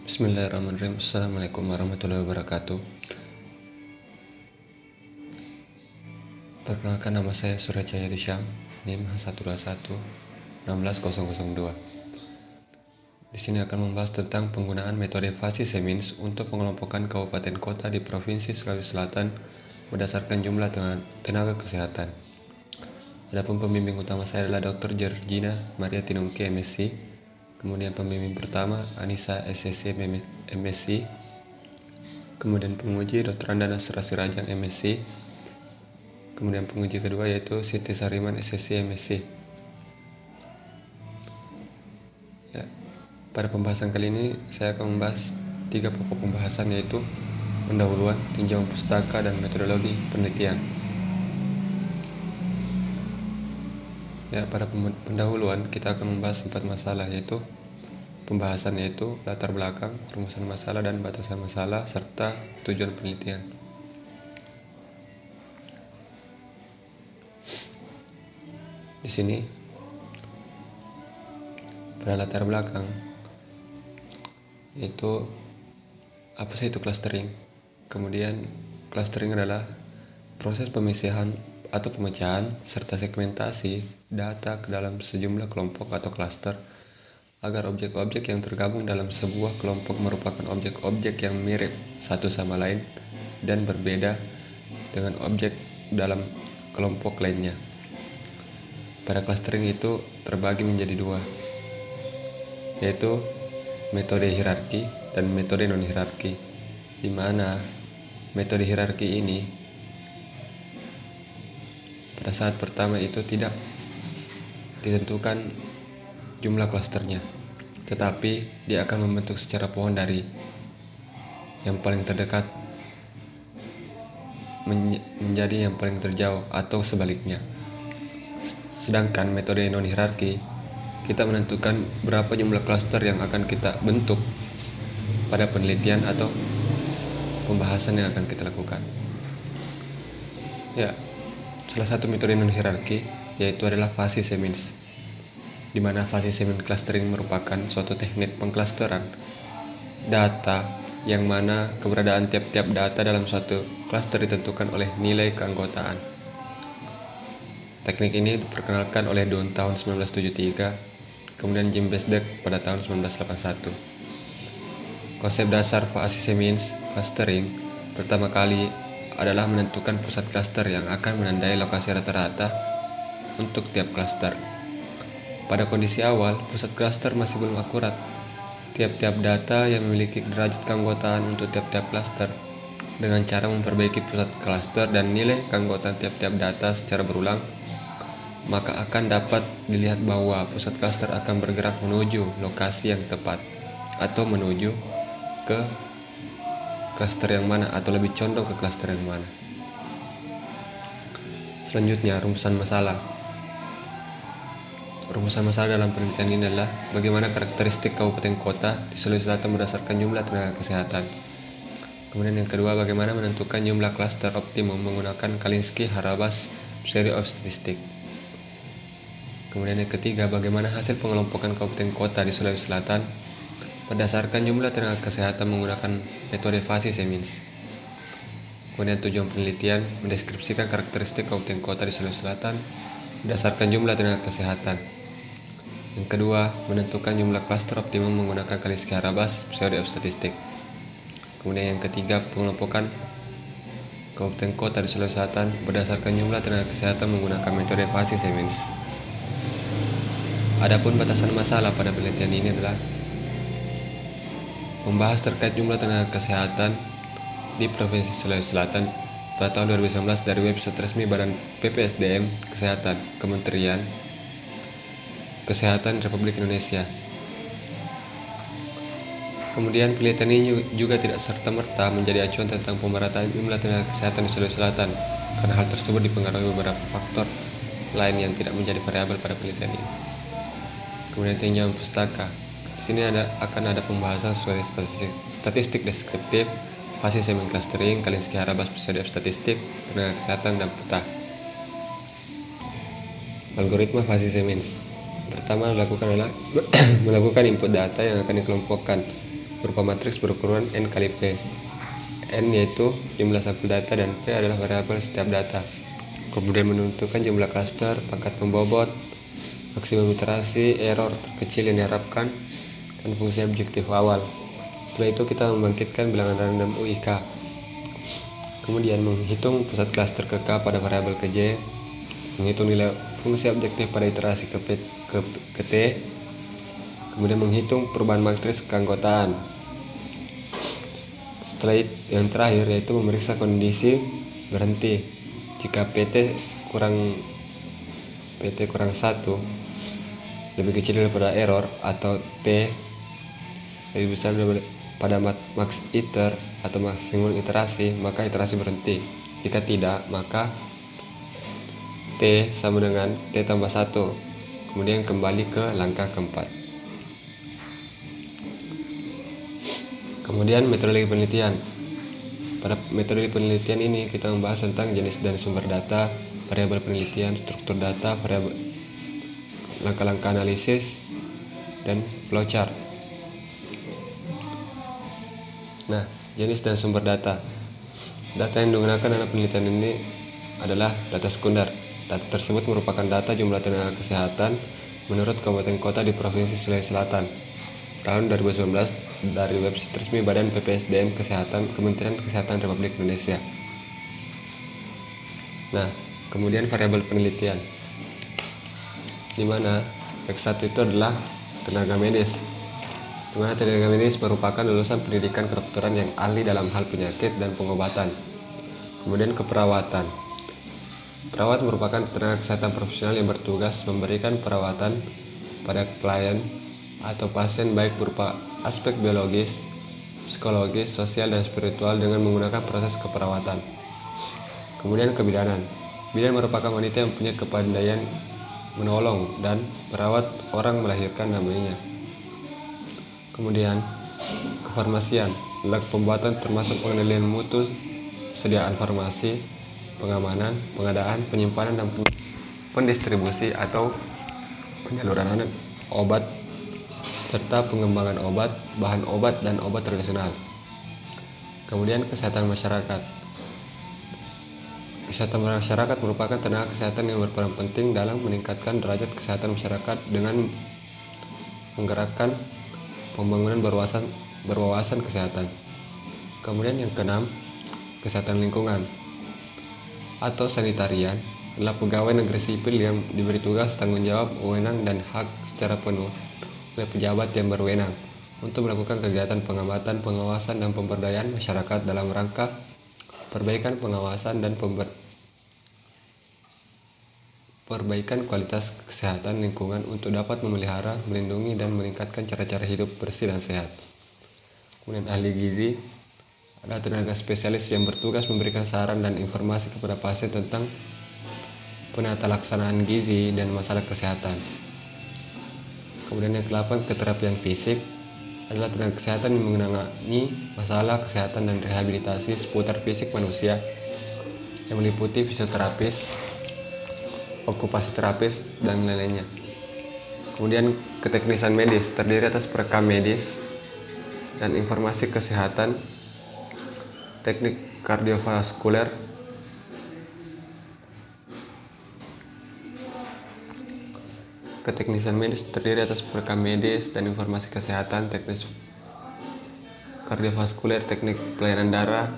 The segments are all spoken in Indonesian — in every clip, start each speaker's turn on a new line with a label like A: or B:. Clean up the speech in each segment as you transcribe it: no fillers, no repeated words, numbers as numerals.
A: Bismillahirrahmanirrahim. Assalamualaikum warahmatullahi wabarakatuh. Perkenalkan, nama saya Surya Cahya Disyam, NIM 121-16002. Di sini akan membahas tentang penggunaan metode Fasi Semins untuk pengelompokan kabupaten kota di Provinsi Sulawesi Selatan berdasarkan jumlah tenaga kesehatan. Adapun pembimbing utama saya adalah Dr. Georgina Maria Tinungke, MSc. Kemudian pembimbing pertama Anissa SSC, MSc. Kemudian penguji Dr. Andana Serasi-Rajang, MSc. Kemudian penguji kedua yaitu Siti Sariman, SSC, MSc. Ya, pada pembahasan kali ini saya akan membahas 3 pokok pembahasan, yaitu pendahuluan, tinjauan pustaka, dan metodologi penelitian. Ya, pada pendahuluan kita akan membahas 4 masalah, yaitu pembahasan yaitu latar belakang, rumusan masalah dan batasan masalah, serta tujuan penelitian. Di sini pada latar belakang yaitu apa sih itu clustering. Kemudian clustering adalah proses pemisahan atau pemecahan serta segmentasi data ke dalam sejumlah kelompok atau cluster agar objek-objek yang tergabung dalam sebuah kelompok merupakan objek-objek yang mirip satu sama lain dan berbeda dengan objek dalam kelompok lainnya. Pada clustering itu terbagi menjadi 2, yaitu metode hierarki dan metode non-hierarki, di mana metode hierarki ini pada saat pertama itu tidak ditentukan jumlah klasternya, tetapi dia akan membentuk secara pohon dari yang paling terdekat menjadi yang paling terjauh atau sebaliknya. Sedangkan metode non-hierarki, kita menentukan berapa jumlah klaster yang akan kita bentuk pada penelitian atau pembahasan yang akan kita lakukan. Ya, salah satu metode non-hierarki yaitu adalah Fasi Semins, di mana Fasi Semins clustering merupakan suatu teknik pengklasteran data yang mana keberadaan tiap-tiap data dalam suatu klaster ditentukan oleh nilai keanggotaan. Teknik ini diperkenalkan oleh Dunn tahun 1973, kemudian Jim Besdek pada tahun 1981. Konsep dasar Fasi Semins clustering pertama kali adalah menentukan pusat klaster yang akan menandai lokasi rata-rata untuk tiap klaster. Pada kondisi awal, pusat klaster masih belum akurat. Tiap-tiap data yang memiliki derajat keanggotaan untuk tiap-tiap klaster. Dengan cara memperbaiki pusat klaster dan nilai keanggotaan tiap-tiap data secara berulang, maka akan dapat dilihat bahwa pusat klaster akan bergerak menuju lokasi yang tepat atau menuju ke klaster yang mana, atau lebih condong ke klaster yang mana. Selanjutnya, rumusan masalah. Rumusan masalah dalam penelitian ini adalah bagaimana karakteristik kabupaten kota di Sulawesi Selatan berdasarkan jumlah tenaga kesehatan. Kemudian yang kedua, bagaimana menentukan jumlah klaster optimum menggunakan Kalinski-Harabas Theory of Statistics. Kemudian yang ketiga, bagaimana hasil pengelompokan kabupaten kota di Sulawesi Selatan berdasarkan jumlah tenaga kesehatan menggunakan metode Fasi Semins. Kemudian tujuan penelitian, mendeskripsikan karakteristik kabupaten kota di Sulawesi Selatan berdasarkan jumlah tenaga kesehatan. Yang kedua, menentukan jumlah klaster optimum menggunakan Kalinski-Harabas Theory of Statistics. Kemudian yang ketiga, pengelompokan kabupaten kota di Sulawesi Selatan berdasarkan jumlah tenaga kesehatan menggunakan metode Fasi Semins. Adapun batasan masalah pada penelitian ini adalah membahas terkait jumlah tenaga kesehatan di Provinsi Sulawesi Selatan pada tahun 2019 dari website resmi Badan PPSDM Kesehatan Kementerian Kesehatan Republik Indonesia. Kemudian penelitian ini juga tidak serta-merta menjadi acuan tentang pemerataan jumlah tenaga kesehatan di Sulawesi Selatan, karena hal tersebut dipengaruhi beberapa faktor lain yang tidak menjadi variabel pada penelitian ini. Kemudian tinjauan pustaka. Di sini akan ada pembahasan sesuai statistik deskriptif, Fasi Semins clustering, Kalinski-Harabas Theory of Statistics, tenaga kesehatan, dan peta. Algoritma Fasi Semins. Pertama dilakukan adalah melakukan input data yang akan dikelompokkan berupa matriks berukuran N kali P. N yaitu jumlah sampel data dan P adalah variabel setiap data. Kemudian menentukan jumlah klaster, pangkat pembobot, maksimum iterasi, error terkecil yang diharapkan, dan fungsi objektif awal. Setelah itu kita membangkitkan bilangan random UIK. Kemudian menghitung pusat klaster ke K pada variabel ke J, menghitung nilai fungsi objektif pada iterasi ke T, kemudian menghitung perubahan matriks keanggotaan. Setelah itu, yang terakhir yaitu memeriksa kondisi berhenti. Jika PT kurang 1 lebih kecil daripada error atau T lebih besar daripada max iter atau maksimum iterasi, maka iterasi berhenti. Jika tidak, maka T sama dengan T tambah 1. Kemudian kembali ke langkah keempat. Kemudian metode penelitian. Pada metode penelitian ini kita membahas tentang jenis dan sumber data, variabel penelitian, struktur data, variabel, langkah-langkah analisis, dan flowchart. Nah, jenis dan sumber data. Data yang digunakan dalam penelitian ini adalah data sekunder. Data tersebut merupakan data jumlah tenaga kesehatan menurut kabupaten kota di Provinsi Sulawesi Selatan tahun 2019 dari website resmi Badan PPSDM Kesehatan Kementerian Kesehatan Republik Indonesia. Nah, kemudian variabel penelitian, di mana X1 itu adalah tenaga medis, di mana tenaga medis merupakan lulusan pendidikan kedokteran yang ahli dalam hal penyakit dan pengobatan. Kemudian keperawatan. Perawat merupakan tenaga kesehatan profesional yang bertugas memberikan perawatan pada klien atau pasien baik berupa aspek biologis, psikologis, sosial, dan spiritual dengan menggunakan proses keperawatan. Kemudian kebidanan. Bidan merupakan wanita yang punya kepandaian menolong dan merawat orang melahirkan namanya. Kemudian kefarmasian adalah pembuatan termasuk pengendalian mutu, sediaan farmasi, pengamanan, pengadaan, penyimpanan, dan pendistribusi atau penyaluran obat serta pengembangan obat, bahan obat, dan obat tradisional. Kemudian kesehatan masyarakat. Kesehatan masyarakat merupakan tenaga kesehatan yang berperan penting dalam meningkatkan derajat kesehatan masyarakat dengan menggerakkan pembangunan berwawasan kesehatan. Kemudian yang keenam, kesehatan lingkungan atau sanitarian adalah pegawai negeri sipil yang diberi tugas, tanggung jawab, wewenang, dan hak secara penuh oleh pejabat yang berwenang untuk melakukan kegiatan pengamatan, pengawasan, dan pemberdayaan masyarakat dalam rangka perbaikan pengawasan dan perbaikan kualitas kesehatan lingkungan untuk dapat memelihara, melindungi, dan meningkatkan cara-cara hidup bersih dan sehat. Kemudian ahli gizi adalah tenaga spesialis yang bertugas memberikan saran dan informasi kepada pasien tentang penata laksanaan gizi dan masalah kesehatan. Kemudian yang ke-8, keterapian fisik adalah tenaga kesehatan yang menangani masalah kesehatan dan rehabilitasi seputar fisik manusia yang meliputi fisioterapis, okupasi terapis, dan lain-lainnya. Kemudian keteknisan medis terdiri atas perekam medis dan informasi kesehatan, teknik kardiovaskuler, keteknisan medis terdiri atas perekam medis dan informasi kesehatan, teknik kardiovaskuler, teknik pelayanan darah,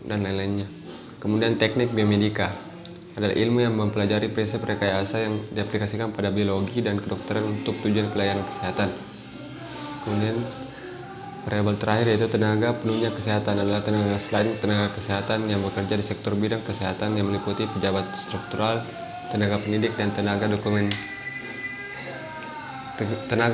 A: dan lain-lainnya. Kemudian teknik biomedika adalah ilmu yang mempelajari prinsip rekayasa yang diaplikasikan pada biologi dan kedokteran untuk tujuan pelayanan kesehatan. Kemudian variabel terakhir yaitu tenaga penuhnya kesehatan adalah tenaga selain tenaga kesehatan yang bekerja di sektor bidang kesehatan yang meliputi pejabat struktural, tenaga pendidik, dan tenaga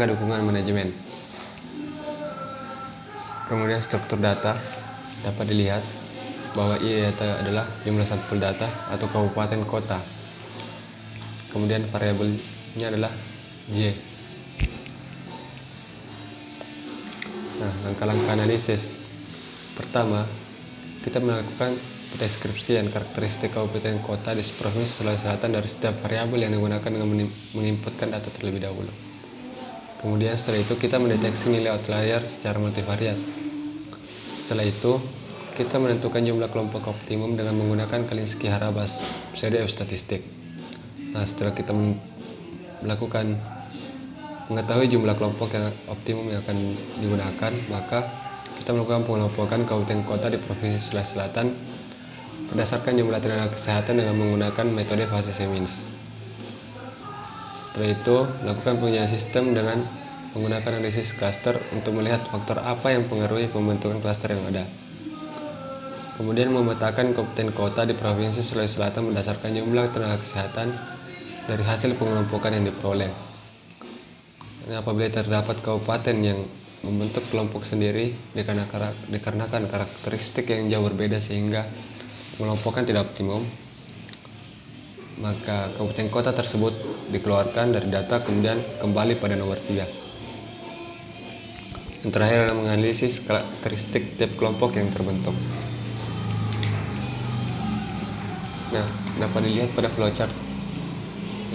A: dukungan manajemen. Kemudian struktur data dapat dilihat bahwa data adalah jumlah sampel data atau kabupaten kota. Kemudian variabelnya adalah J. Nah, langkah-langkah analisis. Pertama, kita melakukan pendeskripsian karakteristik kabupaten kota di Provinsi Sulawesi Selatan dari setiap variabel yang digunakan dengan menginputkan data terlebih dahulu. Kemudian setelah itu kita mendeteksi nilai outlier secara multivariat. Setelah itu kita menentukan jumlah kelompok optimum dengan menggunakan Kalinski-Harabas pseudo F statistik. Nah, setelah kita melakukan mengetahui jumlah kelompok yang optimum yang akan digunakan, maka kita melakukan pengelompokan kabupaten kota di Provinsi Sulawesi Selatan berdasarkan jumlah tenaga kesehatan dengan menggunakan metode fase Semins. Setelah itu, lakukan pengujian sistem dengan menggunakan analisis klaster untuk melihat faktor apa yang mempengaruhi pembentukan klaster yang ada. Kemudian memetakan kabupaten kota di Provinsi Sulawesi Selatan berdasarkan jumlah tenaga kesehatan dari hasil pengelompokan yang diperoleh. Dan apabila terdapat kabupaten yang membentuk kelompok sendiri dikarenakan karakteristik yang jauh berbeda sehingga pengelompokan tidak optimum, maka kabupaten kota tersebut dikeluarkan dari data kemudian kembali pada nomor 3. Yang terakhir adalah menganalisis karakteristik tiap kelompok yang terbentuk. Nah, dapat dilihat pada flowchart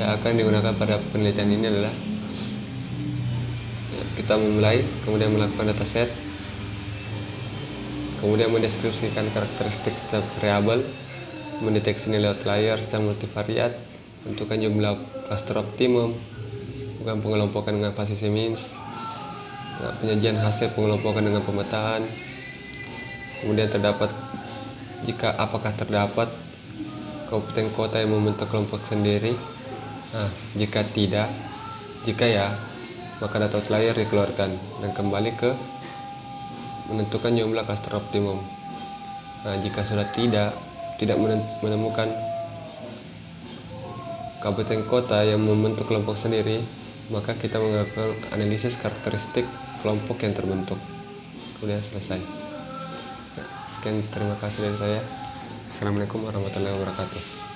A: yang akan digunakan pada penelitian ini adalah kita memulai, kemudian melakukan dataset, kemudian mendeskripsikan karakteristik setiap variabel, mendeteksi nilai outlier secara multivariat, tentukan jumlah klaster optimum, bukan pengelompokan dengan fase Semins, penyajian hasil pengelompokan dengan pemetaan, kemudian apakah terdapat kabupaten kota yang membentuk kelompok sendiri. Nah, jika ya, maka data outlier dikeluarkan dan kembali ke menentukan jumlah klaster optimum. Nah, jika sudah tidak menemukan kabupaten kota yang membentuk kelompok sendiri, maka kita melakukan analisis karakteristik kelompok yang terbentuk. Kemudian selesai. Sekian, terima kasih dari saya. Assalamualaikum warahmatullahi wabarakatuh.